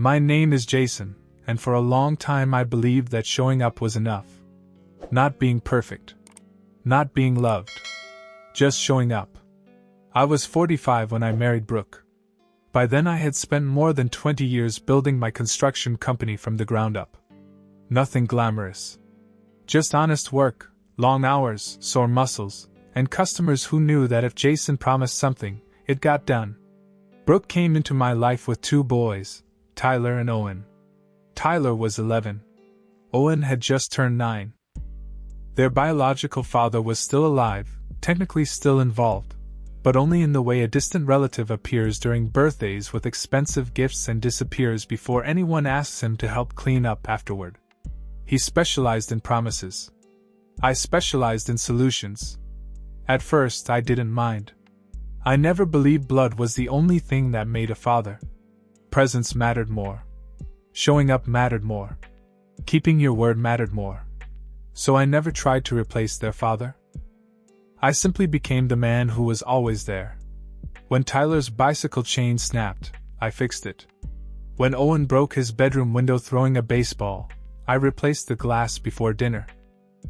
My name is Jason, and for a long time I believed that showing up was enough. Not being perfect. Not being loved. Just showing up. I was 45 when I married Brooke. By then I had spent more than 20 years building my construction company from the ground up. Nothing glamorous. Just honest work, long hours, sore muscles, and customers who knew that if Jason promised something, it got done. Brooke came into my life with 2 boys, Tyler and Owen. Tyler was 11. Owen had just turned 9. Their biological father was still alive, technically still involved, but only in the way a distant relative appears during birthdays with expensive gifts and disappears before anyone asks him to help clean up afterward. He specialized in promises. I specialized in solutions. At first, I didn't mind. I never believed blood was the only thing that made a father. Presence mattered more. Showing up mattered more. Keeping your word mattered more. So I never tried to replace their father. I simply became the man who was always there. When Tyler's bicycle chain snapped, I fixed it. When Owen broke his bedroom window throwing a baseball, I replaced the glass before dinner.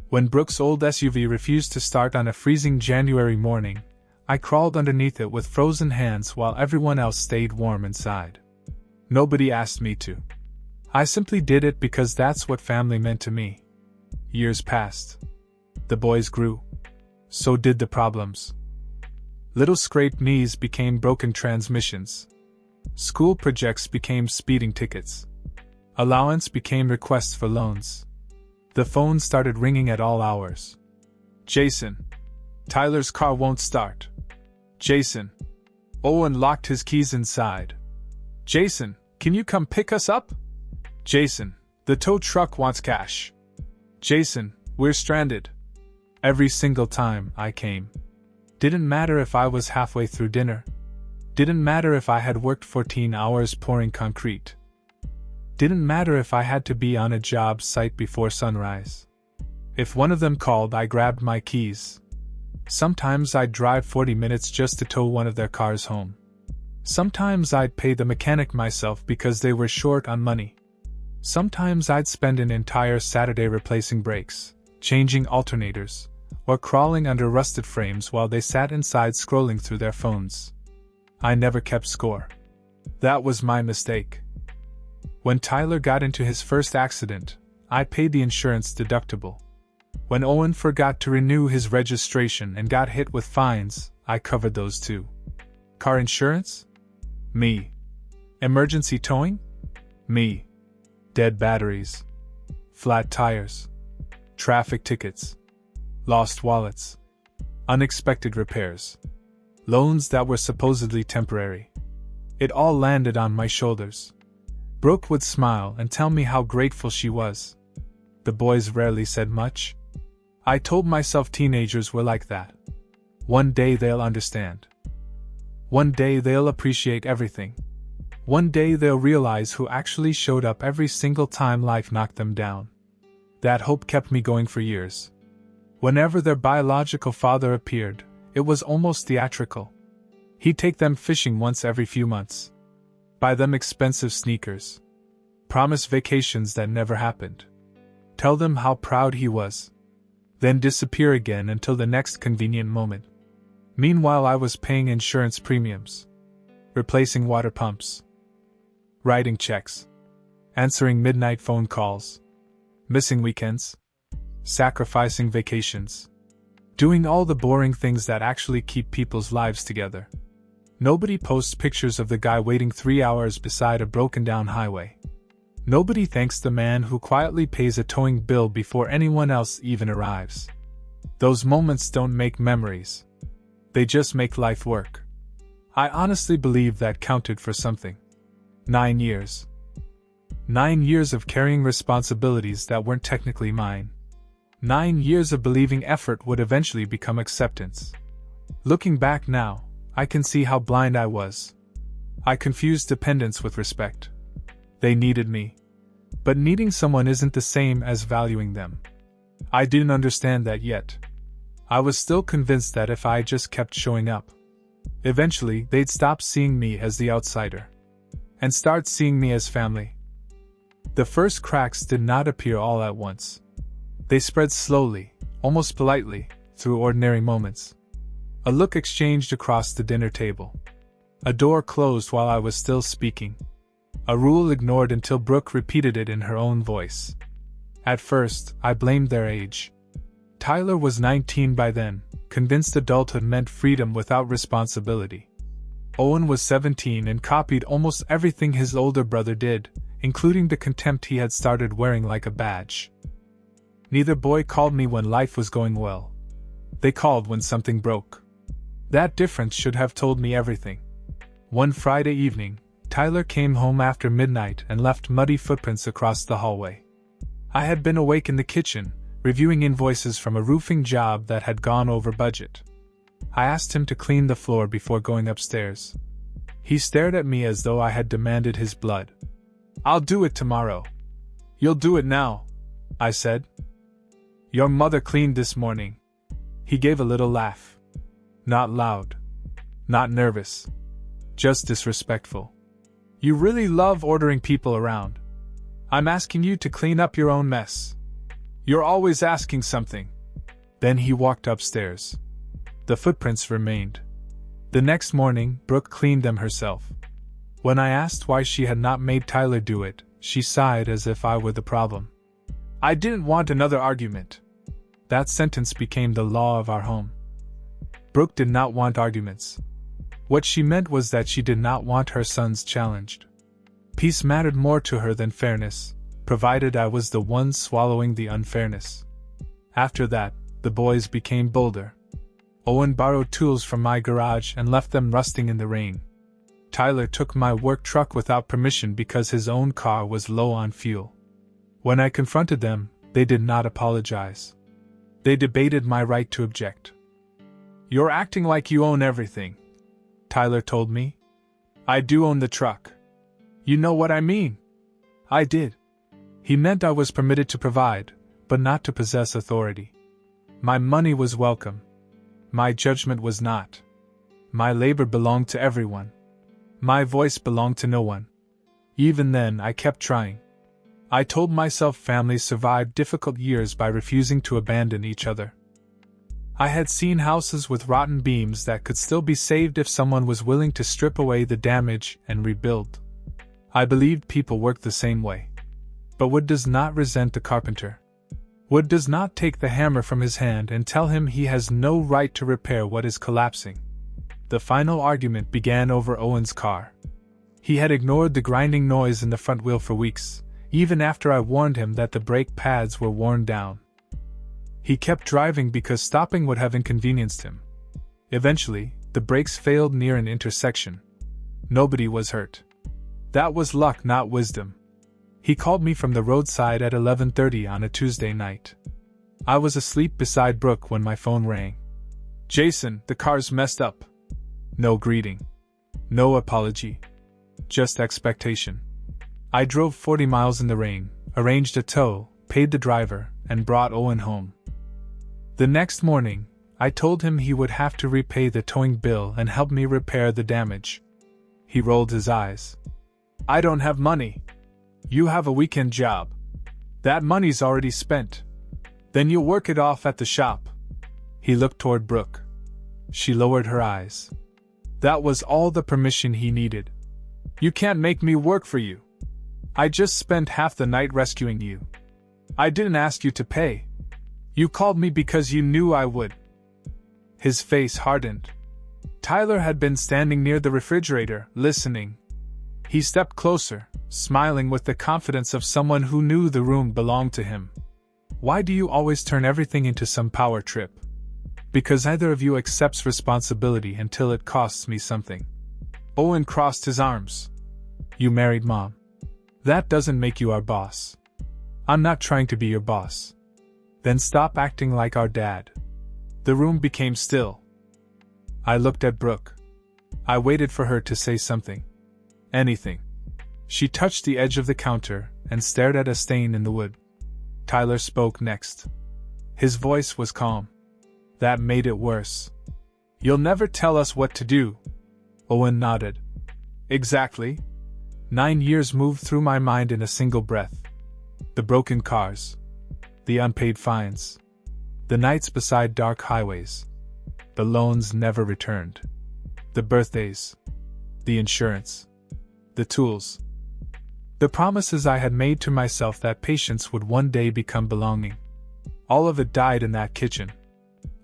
When Brooke's old SUV refused to start on a freezing January morning, I crawled underneath it with frozen hands while everyone else stayed warm inside. Nobody asked me to. I simply did it because that's what family meant to me. Years passed. The boys grew. So did the problems. Little scraped knees became broken transmissions. School projects became speeding tickets. Allowance became requests for loans. The phone started ringing at all hours. Jason. Tyler's car won't start. Jason. Owen locked his keys inside. Jason, can you come pick us up? Jason, the tow truck wants cash. Jason, we're stranded. Every single time I came. Didn't matter if I was halfway through dinner. Didn't matter if I had worked 14 hours pouring concrete. Didn't matter if I had to be on a job site before sunrise. If one of them called, I grabbed my keys. Sometimes I'd drive 40 minutes just to tow one of their cars home. Sometimes I'd pay the mechanic myself because they were short on money. Sometimes I'd spend an entire Saturday replacing brakes, changing alternators, or crawling under rusted frames while they sat inside scrolling through their phones. I never kept score. That was my mistake. When Tyler got into his first accident, I paid the insurance deductible. When Owen forgot to renew his registration and got hit with fines, I covered those too. Car insurance? Me. Emergency towing? Me. Dead batteries. Flat tires. Traffic tickets. Lost wallets. Unexpected repairs. Loans that were supposedly temporary. It all landed on my shoulders. Brooke would smile and tell me how grateful she was. The boys rarely said much. I told myself teenagers were like that. One day they'll understand. One day they'll appreciate everything. One day they'll realize who actually showed up every single time life knocked them down. That hope kept me going for years. Whenever their biological father appeared, it was almost theatrical. He'd take them fishing once every few months. Buy them expensive sneakers. Promise vacations that never happened. Tell them how proud he was. Then disappear again until the next convenient moment. Meanwhile, I was paying insurance premiums. Replacing water pumps. Writing checks. Answering midnight phone calls. Missing weekends. Sacrificing vacations. Doing all the boring things that actually keep people's lives together. Nobody posts pictures of the guy waiting 3 hours beside a broken-down highway. Nobody thanks the man who quietly pays a towing bill before anyone else even arrives. Those moments don't make memories. They just make life work. I honestly believe that counted for something. 9 years. 9 years of carrying responsibilities that weren't technically mine. 9 years of believing effort would eventually become acceptance. Looking back now, I can see how blind I was. I confused dependence with respect. They needed me. But needing someone isn't the same as valuing them. I didn't understand that yet. I was still convinced that if I just kept showing up, eventually they'd stop seeing me as the outsider. and start seeing me as family. The first cracks did not appear all at once. They spread slowly, almost politely, through ordinary moments. A look exchanged across the dinner table. A door closed while I was still speaking. A rule ignored until Brooke repeated it in her own voice. At first, I blamed their age. Tyler was 19 by then, convinced adulthood meant freedom without responsibility. Owen was 17 and copied almost everything his older brother did, including the contempt he had started wearing like a badge. Neither boy called me when life was going well. They called when something broke. That difference should have told me everything. One Friday evening, Tyler came home after midnight and left muddy footprints across the hallway. I had been awake in the kitchen, reviewing invoices from a roofing job that had gone over budget. I asked him to clean the floor before going upstairs. He stared at me as though I had demanded his blood. "I'll do it tomorrow." "You'll do it now," I said. "Your mother cleaned this morning." He gave a little laugh. Not loud. Not nervous. Just disrespectful. "You really love ordering people around. I'm asking you to clean up your own mess. You're always asking something." Then he walked upstairs. The footprints remained. The next morning, Brooke cleaned them herself. When I asked why she had not made Tyler do it, she sighed as if I were the problem. "I didn't want another argument." That sentence became the law of our home. Brooke did not want arguments. What she meant was that she did not want her sons challenged. Peace mattered more to her than fairness, provided I was the one swallowing the unfairness. After that, the boys became bolder. Owen borrowed tools from my garage and left them rusting in the rain. Tyler took my work truck without permission because his own car was low on fuel. When I confronted them, they did not apologize. They debated my right to object. "You're acting like you own everything," Tyler told me. "I do own the truck." "You know what I mean." I did. He meant I was permitted to provide, but not to possess authority. My money was welcome. My judgment was not. My labor belonged to everyone. My voice belonged to no one. Even then, I kept trying. I told myself families survived difficult years by refusing to abandon each other. I had seen houses with rotten beams that could still be saved if someone was willing to strip away the damage and rebuild. I believed people worked the same way. But wood does not resent the carpenter. Wood does not take the hammer from his hand and tell him he has no right to repair what is collapsing. The final argument began over Owen's car. He had ignored the grinding noise in the front wheel for weeks, even after I warned him that the brake pads were worn down. He kept driving because stopping would have inconvenienced him. Eventually, the brakes failed near an intersection. Nobody was hurt. That was luck, not wisdom. He called me from the roadside at 11:30 on a Tuesday night. I was asleep beside Brooke when my phone rang. "Jason, the car's messed up." No greeting. No apology. Just expectation. I drove 40 miles in the rain, arranged a tow, paid the driver, and brought Owen home. The next morning, I told him he would have to repay the towing bill and help me repair the damage. He rolled his eyes. "I don't have money." "You have a weekend job. That money's already spent. Then you'll work it off at the shop." He looked toward Brooke. She lowered her eyes. That was all the permission he needed. "You can't make me work for you. I just spent half the night rescuing you. I didn't ask you to pay. You called me because you knew I would." His face hardened. Tyler had been standing near the refrigerator, listening. He stepped closer, smiling with the confidence of someone who knew the room belonged to him. "Why do you always turn everything into some power trip?" "Because neither of you accepts responsibility until it costs me something." Owen crossed his arms. "You married Mom. That doesn't make you our boss." "I'm not trying to be your boss." "Then stop acting like our dad." The room became still. I looked at Brooke. I waited for her to say something. Anything. She touched the edge of the counter and stared at a stain in the wood. Tyler spoke next. His voice was calm. That made it worse. "You'll never tell us what to do." Owen nodded. "Exactly. 9 years moved through my mind in a single breath. The broken cars. The unpaid fines. The nights beside dark highways. The loans never returned. The birthdays. The insurance. The tools. The promises I had made to myself that patience would one day become belonging. All of it died in that kitchen.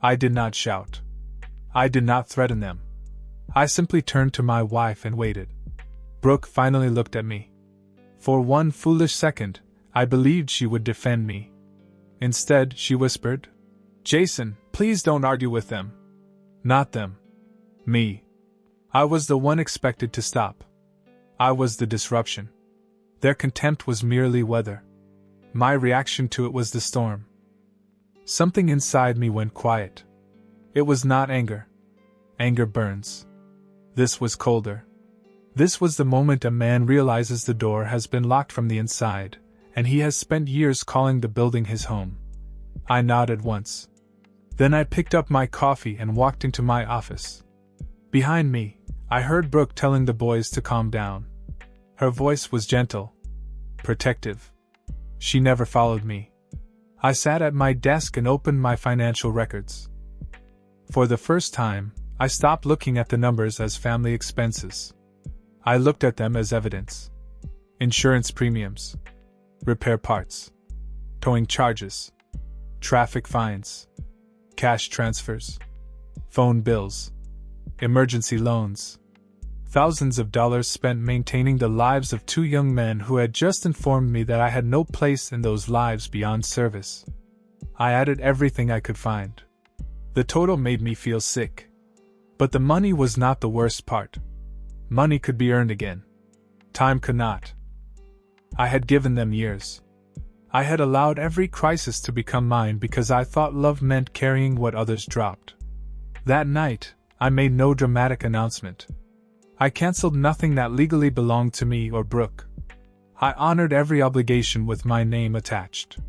I did not shout. I did not threaten them. I simply turned to my wife and waited. Brooke finally looked at me. For one foolish second, I believed she would defend me. Instead, she whispered, "Jason, please don't argue with them." Not them. Me. I was the one expected to stop. I was the disruption. Their contempt was merely weather. My reaction to it was the storm. Something inside me went quiet. It was not anger. Anger burns. This was colder. This was the moment a man realizes the door has been locked from the inside, and he has spent years calling the building his home. I nodded once. Then I picked up my coffee and walked into my office. Behind me, I heard Brooke telling the boys to calm down. Her voice was gentle, protective. She never followed me. I sat at my desk and opened my financial records. For the first time, I stopped looking at the numbers as family expenses. I looked at them as evidence. Insurance premiums, repair parts, towing charges, traffic fines, cash transfers, phone bills, emergency loans. Thousands of dollars spent maintaining the lives of 2 young men who had just informed me that I had no place in those lives beyond service. I added everything I could find. The total made me feel sick. But the money was not the worst part. Money could be earned again. Time could not. I had given them years. I had allowed every crisis to become mine because I thought love meant carrying what others dropped. That night, I made no dramatic announcement. I canceled nothing that legally belonged to me or Brooke. I honored every obligation with my name attached.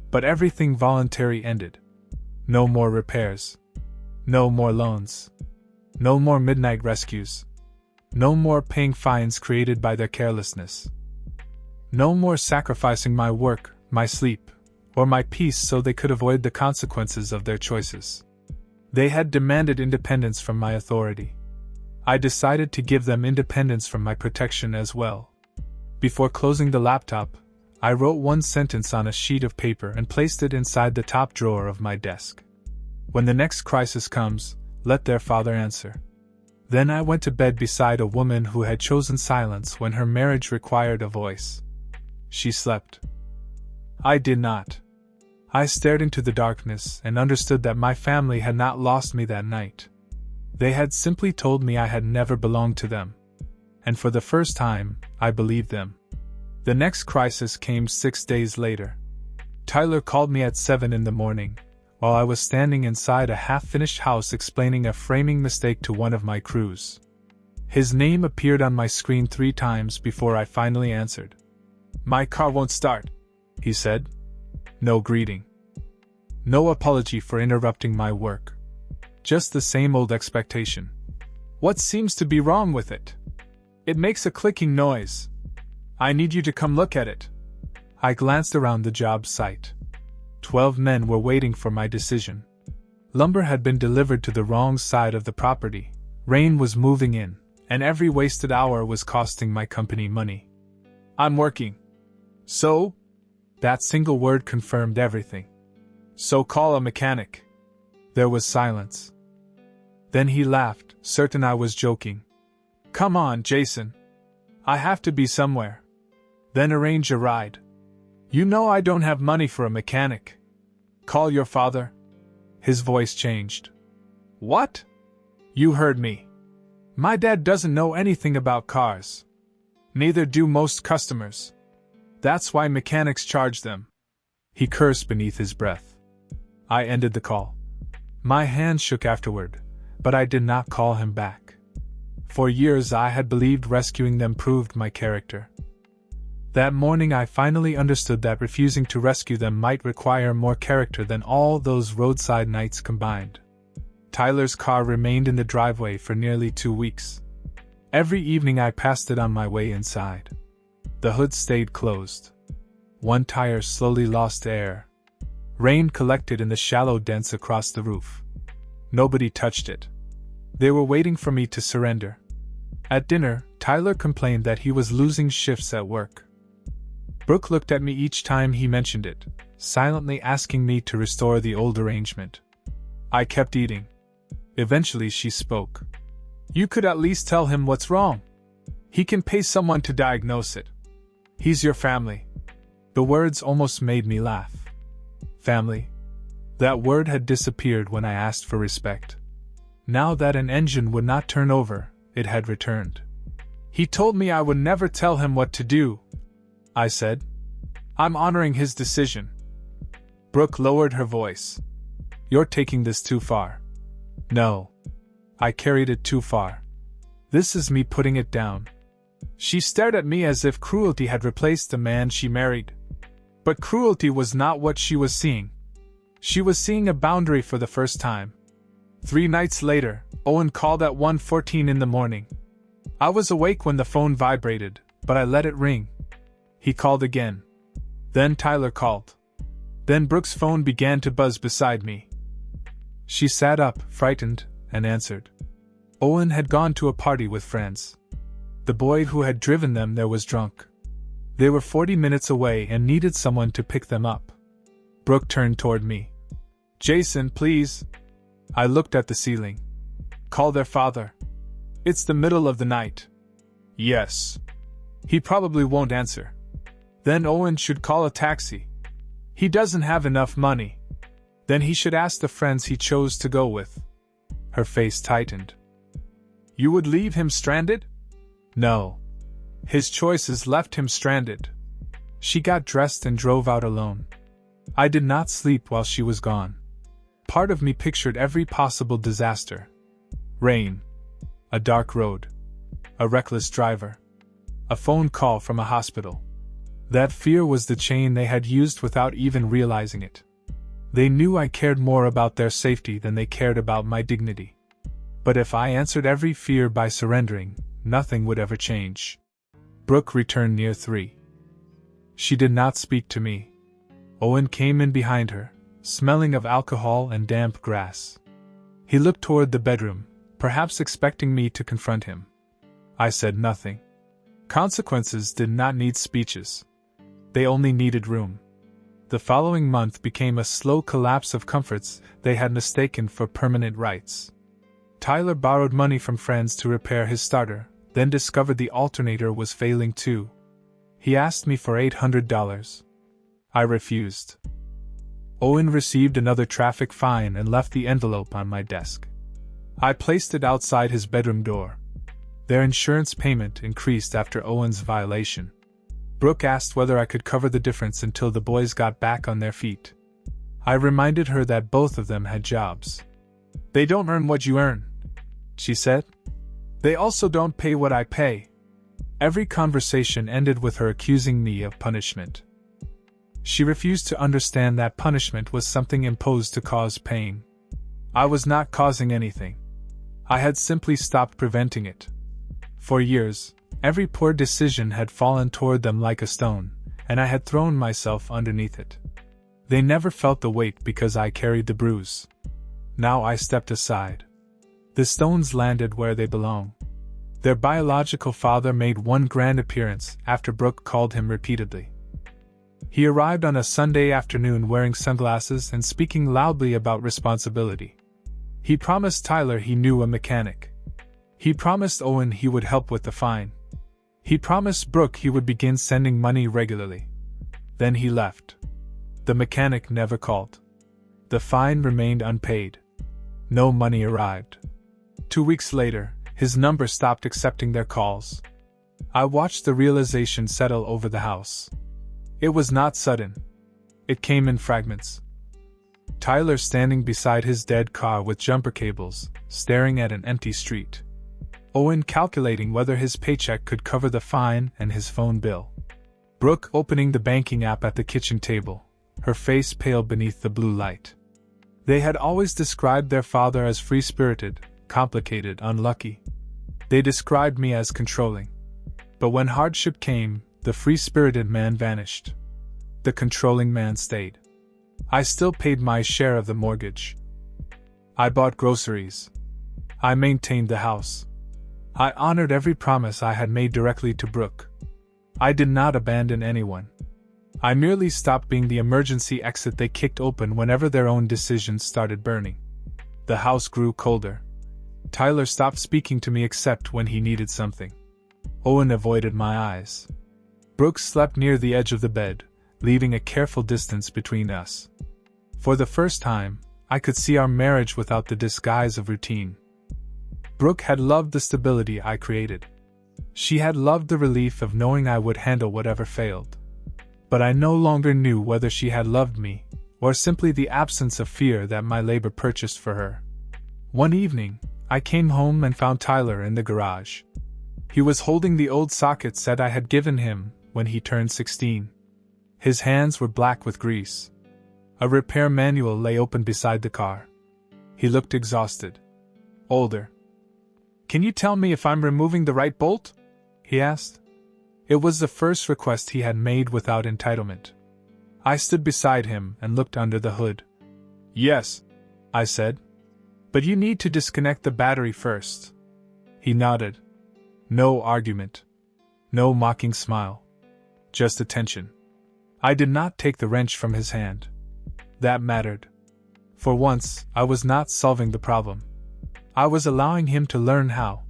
But everything voluntary ended. No more repairs. No more loans. No more midnight rescues. No more paying fines created by their carelessness. No more sacrificing my work, my sleep, or my peace so they could avoid the consequences of their choices. They had demanded independence from my authority. I decided to give them independence from my protection as well. Before closing the laptop, I wrote one sentence on a sheet of paper and placed it inside the top drawer of my desk. When the next crisis comes, let their father answer. Then I went to bed beside a woman who had chosen silence when her marriage required a voice. She slept. I did not. I stared into the darkness and understood that my family had not lost me that night. They had simply told me I had never belonged to them. And for the first time, I believed them. The next crisis came 6 days later. Tyler called me at 7 in the morning, while I was standing inside a half-finished house explaining a framing mistake to one of my crews. His name appeared on my screen 3 times before I finally answered. "My car won't start," he said. No greeting. No apology for interrupting my work. Just the same old expectation. "What seems to be wrong with it? It makes a clicking noise. I need you to come look at it." I glanced around the job site. 12 men were waiting for my decision. Lumber had been delivered to the wrong side of the property, rain was moving in, and every wasted hour was costing my company money. "I'm working." "So?" That single word confirmed everything. "So call a mechanic." There was silence. Then he laughed, certain I was joking. "Come on, Jason. I have to be somewhere. Then arrange a ride. You know I don't have money for a mechanic. Call your father." His voice changed. "What?" "You heard me. My dad doesn't know anything about cars. Neither do most customers. That's why mechanics charge them." He cursed beneath his breath. I ended the call. My hand shook afterward, but I did not call him back. For years I had believed rescuing them proved my character. That morning I finally understood that refusing to rescue them might require more character than all those roadside nights combined. Tyler's car remained in the driveway for nearly 2 weeks. Every evening I passed it on my way inside. The hood stayed closed. One tire slowly lost air. Rain collected in the shallow dents across the roof. Nobody touched it. They were waiting for me to surrender. At dinner, Tyler complained that he was losing shifts at work. Brooke looked at me each time he mentioned it, silently asking me to restore the old arrangement. I kept eating. Eventually she spoke. "You could at least tell him what's wrong. He can pay someone to diagnose it. He's your family." The words almost made me laugh. Family? That word had disappeared when I asked for respect. Now that an engine would not turn over, it had returned. "He told me I would never tell him what to do," I said. "I'm honoring his decision." Brooke lowered her voice. "You're taking this too far." "No. I carried it too far. This is me putting it down." She stared at me as if cruelty had replaced the man she married. But cruelty was not what she was seeing. She was seeing a boundary for the first time. 3 nights later, Owen called at 1:14 in the morning. I was awake when the phone vibrated, but I let it ring. He called again. Then Tyler called. Then Brooke's phone began to buzz beside me. She sat up, frightened, and answered. Owen had gone to a party with friends. The boy who had driven them there was drunk. They were 40 minutes away and needed someone to pick them up. Brooke turned toward me. "Jason, please." I looked at the ceiling. "Call their father. It's the middle of the night." "Yes." "He probably won't answer." "Then Owen should call a taxi." "He doesn't have enough money." "Then he should ask the friends he chose to go with." Her face tightened. "You would leave him stranded?" "No. His choices left him stranded." She got dressed and drove out alone. I did not sleep while she was gone. Part of me pictured every possible disaster. Rain. A dark road. A reckless driver. A phone call from a hospital. That fear was the chain they had used without even realizing it. They knew I cared more about their safety than they cared about my dignity. But if I answered every fear by surrendering, nothing would ever change. Brooke returned near 3. She did not speak to me. Owen came in behind her, smelling of alcohol and damp grass. He looked toward the bedroom, perhaps expecting me to confront him. I said nothing. Consequences did not need speeches. They only needed room. The following month became a slow collapse of comforts they had mistaken for permanent rights. Tyler borrowed money from friends to repair his starter, then discovered the alternator was failing too. He asked me for $800. I refused. Owen received another traffic fine and left the envelope on my desk. I placed it outside his bedroom door. Their insurance payment increased after Owen's violation. Brooke asked whether I could cover the difference until the boys got back on their feet. I reminded her that both of them had jobs. "They don't earn what you earn," she said. "They also don't pay what I pay." Every conversation ended with her accusing me of punishment. She refused to understand that punishment was something imposed to cause pain. I was not causing anything. I had simply stopped preventing it. For years, every poor decision had fallen toward them like a stone, and I had thrown myself underneath it. They never felt the weight because I carried the bruise. Now I stepped aside. The stones landed where they belong. Their biological father made one grand appearance after Brooke called him repeatedly. He arrived on a Sunday afternoon wearing sunglasses and speaking loudly about responsibility. He promised Tyler he knew a mechanic. He promised Owen he would help with the fine. He promised Brooke he would begin sending money regularly. Then he left. The mechanic never called. The fine remained unpaid. No money arrived. 2 weeks later, his number stopped accepting their calls. I watched the realization settle over the house. It was not sudden. It came in fragments. Tyler standing beside his dead car with jumper cables, staring at an empty street. Owen calculating whether his paycheck could cover the fine and his phone bill. Brooke opening the banking app at the kitchen table, her face pale beneath the blue light. They had always described their father as free-spirited, complicated, unlucky. They described me as controlling. But when hardship came, the free-spirited man vanished. The controlling man stayed. I still paid my share of the mortgage. I bought groceries. I maintained the house. I honored every promise I had made directly to Brooke. I did not abandon anyone. I merely stopped being the emergency exit they kicked open whenever their own decisions started burning. The house grew colder. Tyler stopped speaking to me except when he needed something. Owen avoided my eyes. Brooke slept near the edge of the bed, leaving a careful distance between us. For the first time, I could see our marriage without the disguise of routine. Brooke had loved the stability I created. She had loved the relief of knowing I would handle whatever failed. But I no longer knew whether she had loved me, or simply the absence of fear that my labor purchased for her. One evening, I came home and found Tyler in the garage. He was holding the old socket set I had given him when he turned 16. His hands were black with grease. A repair manual lay open beside the car. He looked exhausted. Older. "Can you tell me if I'm removing the right bolt?" he asked. It was the first request he had made without entitlement. I stood beside him and looked under the hood. "Yes," I said. "But you need to disconnect the battery first." He nodded. No argument. No mocking smile. Just attention. I did not take the wrench from his hand. That mattered. For once, I was not solving the problem. I was allowing him to learn how.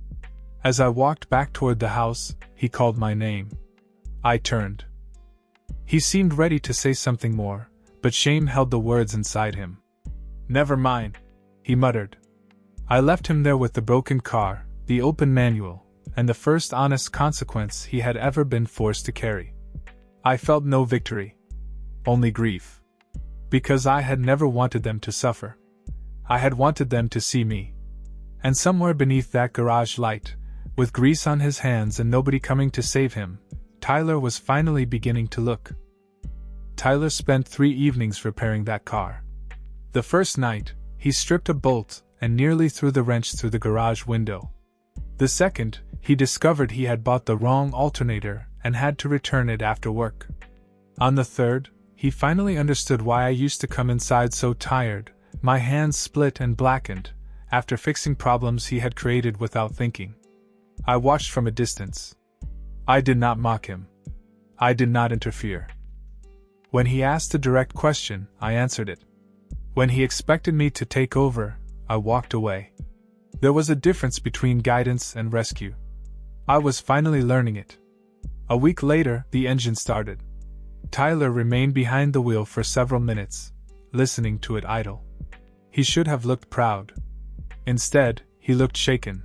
As I walked back toward the house, he called my name. I turned. He seemed ready to say something more, but shame held the words inside him. "Never mind," he muttered. I left him there with the broken car, the open manual, and the first honest consequence he had ever been forced to carry. I felt no victory. Only grief. Because I had never wanted them to suffer. I had wanted them to see me. And somewhere beneath that garage light, with grease on his hands and nobody coming to save him, Tyler was finally beginning to look. Tyler spent 3 evenings repairing that car. The first night, he stripped a bolt and nearly threw the wrench through the garage window. The second, he discovered he had bought the wrong alternator and had to return it after work. On the third, he finally understood why I used to come inside so tired, my hands split and blackened, after fixing problems he had created without thinking. I watched from a distance. I did not mock him. I did not interfere. When he asked a direct question, I answered it. When he expected me to take over, I walked away. There was a difference between guidance and rescue. I was finally learning it. A week later, the engine started. Tyler remained behind the wheel for several minutes, listening to it idle. He should have looked proud. Instead, he looked shaken.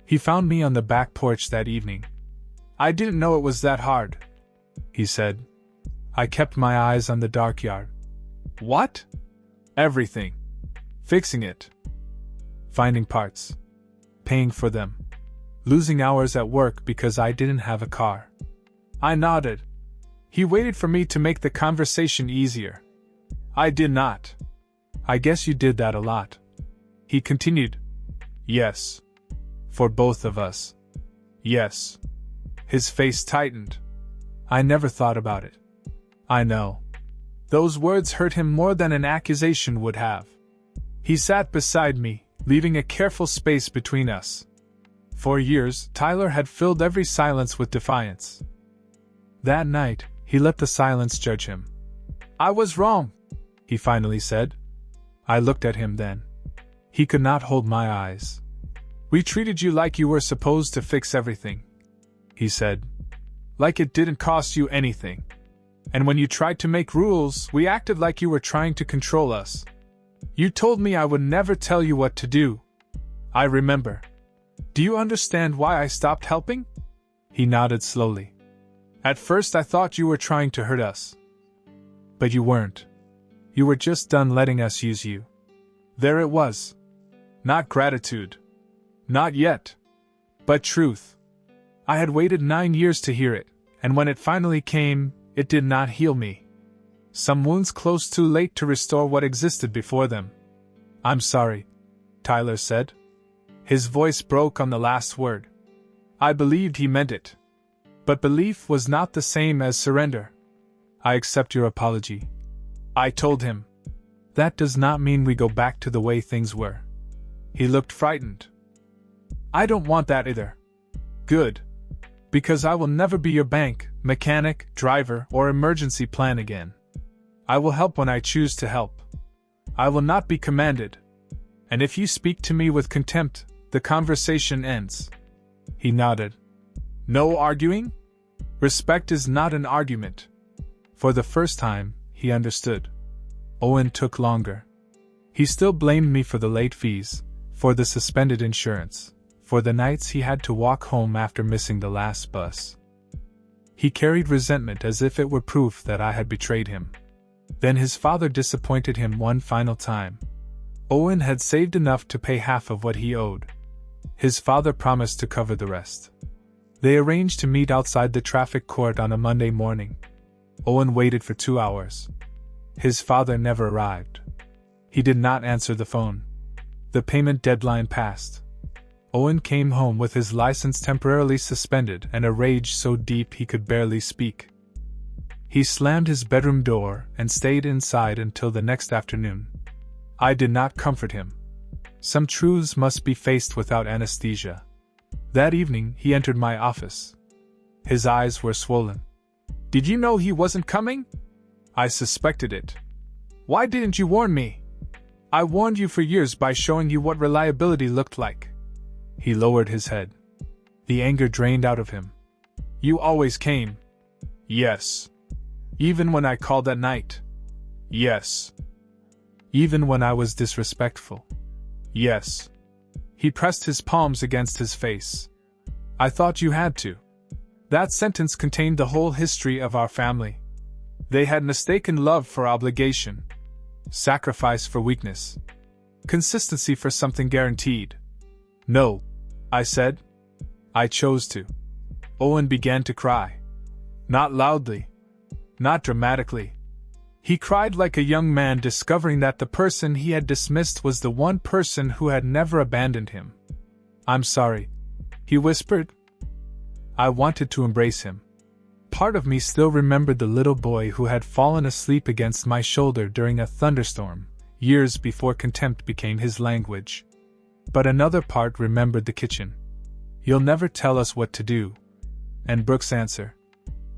He found me on the back porch that evening. "I didn't know it was that hard," he said. I kept my eyes on the dark yard. "What?" "Everything. Fixing it. Finding parts. Paying for them. Losing hours at work because I didn't have a car." I nodded. He waited for me to make the conversation easier. I did not. "I guess you did that a lot." He continued. "Yes. For both of us. Yes." His face tightened. "I never thought about it." "I know." Those words hurt him more than an accusation would have. He sat beside me, leaving a careful space between us. For years, Tyler had filled every silence with defiance. That night, he let the silence judge him. "I was wrong," he finally said. I looked at him then. He could not hold my eyes. "We treated you like you were supposed to fix everything," he said. "Like it didn't cost you anything. And when you tried to make rules, we acted like you were trying to control us. You told me I would never tell you what to do. I remember. Do you understand why I stopped helping?" He nodded slowly. "At first I thought you were trying to hurt us. But you weren't. You were just done letting us use you." There it was. Not gratitude. Not yet. But truth. I had waited 9 years to hear it, and when it finally came, it did not heal me. Some wounds closed too late to restore what existed before them. "I'm sorry," Tyler said. His voice broke on the last word. I believed he meant it. But belief was not the same as surrender. I accept your apology, I told him. That does not mean we go back to the way things were. He looked frightened. I don't want that either. Good. Because I will never be your bank, mechanic, driver, or emergency plan again. I will help when I choose to help. I will not be commanded. And if you speak to me with contempt, the conversation ends. He nodded. No arguing? Respect is not an argument. For the first time, he understood. Owen took longer. He still blamed me for the late fees, for the suspended insurance, for the nights he had to walk home after missing the last bus. He carried resentment as if it were proof that I had betrayed him. Then his father disappointed him one final time. Owen had saved enough to pay half of what he owed. His father promised to cover the rest. They arranged to meet outside the traffic court on a Monday morning. Owen waited for 2 hours. His father never arrived. He did not answer the phone. The payment deadline passed. Owen came home with his license temporarily suspended and a rage so deep he could barely speak. He slammed his bedroom door and stayed inside until the next afternoon. I did not comfort him. Some truths must be faced without anesthesia. That evening he entered my office. His eyes were swollen. Did you know he wasn't coming? I suspected it. Why didn't you warn me? I warned you for years by showing you what reliability looked like. He lowered his head. The anger drained out of him. You always came. Yes. Even when I called at night. Yes. Even when I was disrespectful. Yes. He pressed his palms against his face. I thought you had to. That sentence contained the whole history of our family. They had mistaken love for obligation, sacrifice for weakness, consistency for something guaranteed. No, I said. I chose to. Owen began to cry. Not loudly. Not dramatically. He cried like a young man discovering that the person he had dismissed was the one person who had never abandoned him. I'm sorry, he whispered. I wanted to embrace him. Part of me still remembered the little boy who had fallen asleep against my shoulder during a thunderstorm, years before contempt became his language. But another part remembered the kitchen. You'll never tell us what to do. And Brooke's answer.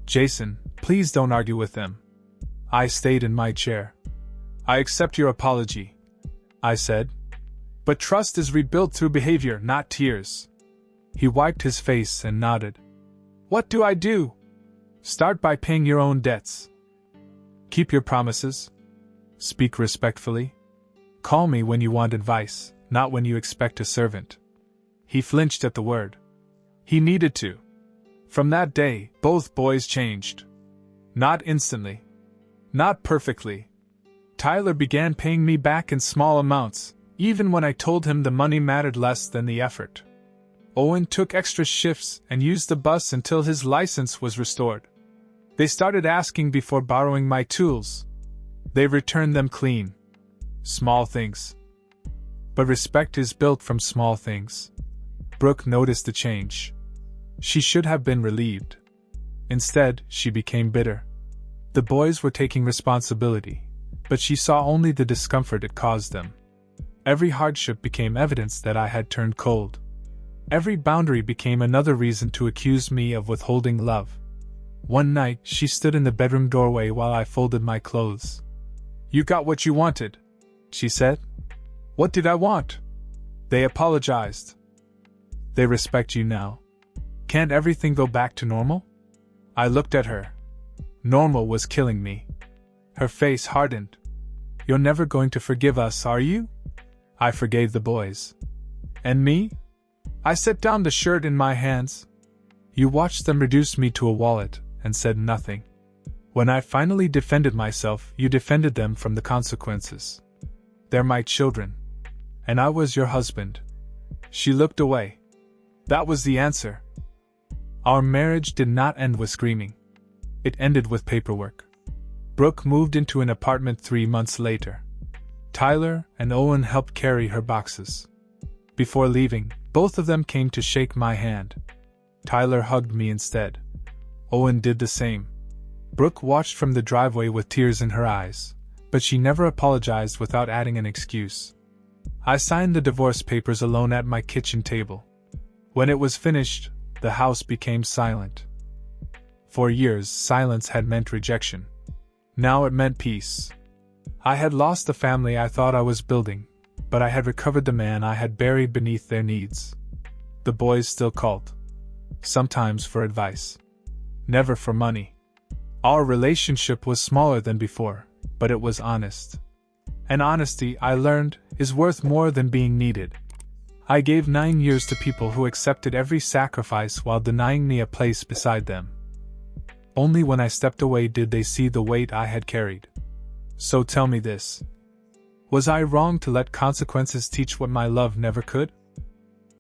Jason, please don't argue with them. I stayed in my chair. I accept your apology, I said. But trust is rebuilt through behavior, not tears. He wiped his face and nodded. What do I do? Start by paying your own debts. Keep your promises. Speak respectfully. Call me when you want advice, not when you expect a servant. He flinched at the word. He needed to. From that day, both boys changed. Not instantly. Not perfectly. Tyler began paying me back in small amounts, even when I told him the money mattered less than the effort. Owen took extra shifts and used the bus until his license was restored. They started asking before borrowing my tools. They returned them clean. Small things. But respect is built from small things. Brooke noticed the change. She should have been relieved. Instead, she became bitter. The boys were taking responsibility, but she saw only the discomfort it caused them. Every hardship became evidence that I had turned cold. Every boundary became another reason to accuse me of withholding love. One night, she stood in the bedroom doorway while I folded my clothes. You got what you wanted, she said. What did I want? They apologized. They respect you now. Can't everything go back to normal? I looked at her. Normal was killing me. Her face hardened. You're never going to forgive us, are you? I forgave the boys. And me? I set down the shirt in my hands. You watched them reduce me to a wallet and said nothing. When I finally defended myself, you defended them from the consequences. They're my children. And I was your husband. She looked away. That was the answer. Our marriage did not end with screaming. It ended with paperwork. Brooke moved into an apartment 3 months later. Tyler and Owen helped carry her boxes. Before leaving, both of them came to shake my hand. Tyler hugged me instead. Owen did the same. Brooke watched from the driveway with tears in her eyes, but she never apologized without adding an excuse. I signed the divorce papers alone at my kitchen table. When it was finished, the house became silent. For years, silence had meant rejection. Now it meant peace. I had lost the family I thought I was building, but I had recovered the man I had buried beneath their needs. The boys still called. Sometimes for advice. Never for money. Our relationship was smaller than before, but it was honest. And honesty, I learned, is worth more than being needed. I gave 9 years to people who accepted every sacrifice while denying me a place beside them. Only when I stepped away did they see the weight I had carried. So tell me this. Was I wrong to let consequences teach what my love never could?